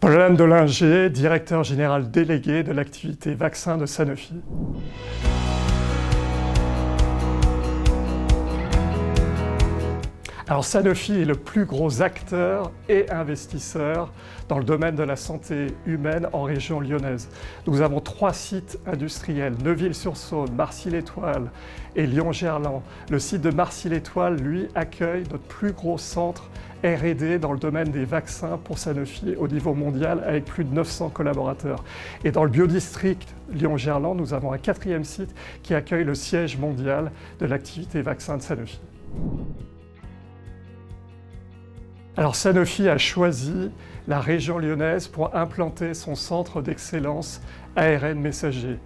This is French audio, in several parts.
Paul Dolinger, directeur général délégué de l'activité vaccin de Sanofi. Alors Sanofi est le plus gros acteur et investisseur dans le domaine de la santé humaine en région lyonnaise. Nous avons 3 sites industriels, Neuville-sur-Saône, Marcy-l'Étoile et Lyon-Gerland. Le site de Marcy-l'Étoile, lui, accueille notre plus gros centre R&D dans le domaine des vaccins pour Sanofi au niveau mondial avec plus de 900 collaborateurs. Et dans le biodistrict Lyon-Gerland, nous avons un 4e site qui accueille le siège mondial de l'activité vaccin de Sanofi. Alors Sanofi a choisi la région lyonnaise pour implanter son centre d'excellence ARN messager,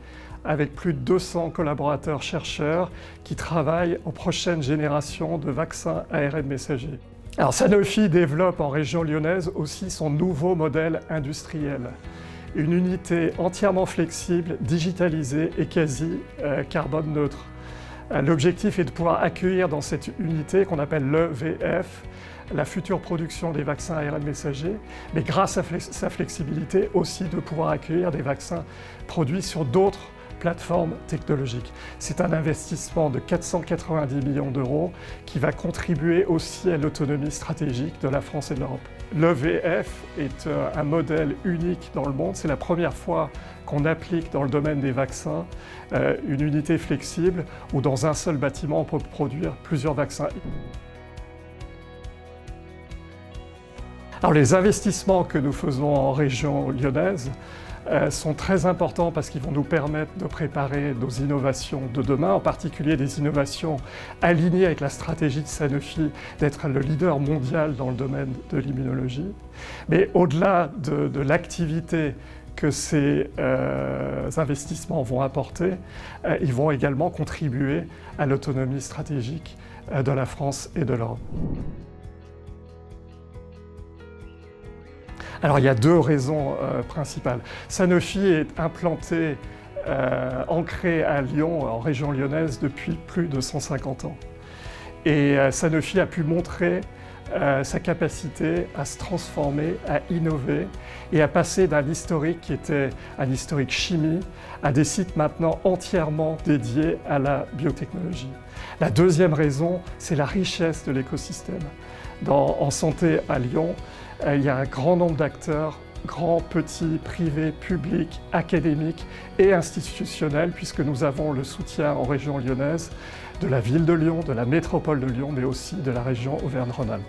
avec plus de 200 collaborateurs chercheurs qui travaillent aux prochaines générations de vaccins ARN messagers. Alors Sanofi développe en région lyonnaise aussi son nouveau modèle industriel, une unité entièrement flexible, digitalisée et quasi carbone neutre. L'objectif est de pouvoir accueillir dans cette unité qu'on appelle l'EVF, la future production des vaccins ARN messagers, mais grâce à sa flexibilité aussi de pouvoir accueillir des vaccins produits sur d'autres plateformes technologiques. C'est un investissement de 490 millions d'euros qui va contribuer aussi à l'autonomie stratégique de la France et de l'Europe. L'EVF est un modèle unique dans le monde. C'est la première fois qu'on applique dans le domaine des vaccins une unité flexible où dans un seul bâtiment on peut produire plusieurs vaccins. Alors les investissements que nous faisons en région lyonnaise sont très importants parce qu'ils vont nous permettre de préparer nos innovations de demain, en particulier des innovations alignées avec la stratégie de Sanofi d'être le leader mondial dans le domaine de l'immunologie. Mais au-delà de l'activité que ces investissements vont apporter, ils vont également contribuer à l'autonomie stratégique de la France et de l'Europe. Alors il y a 2 raisons principales. Sanofi est implanté, ancré à Lyon, en région lyonnaise, depuis plus de 150 ans. Et Sanofi a pu montrer sa capacité à se transformer, à innover et à passer d'un historique qui était un historique chimie à des sites maintenant entièrement dédiés à la biotechnologie. La 2e raison, c'est la richesse de l'écosystème. En santé à Lyon, il y a un grand nombre d'acteurs, grands, petits, privés, publics, académiques et institutionnels, puisque nous avons le soutien en région lyonnaise de la ville de Lyon, de la métropole de Lyon, mais aussi de la région Auvergne-Rhône-Alpes.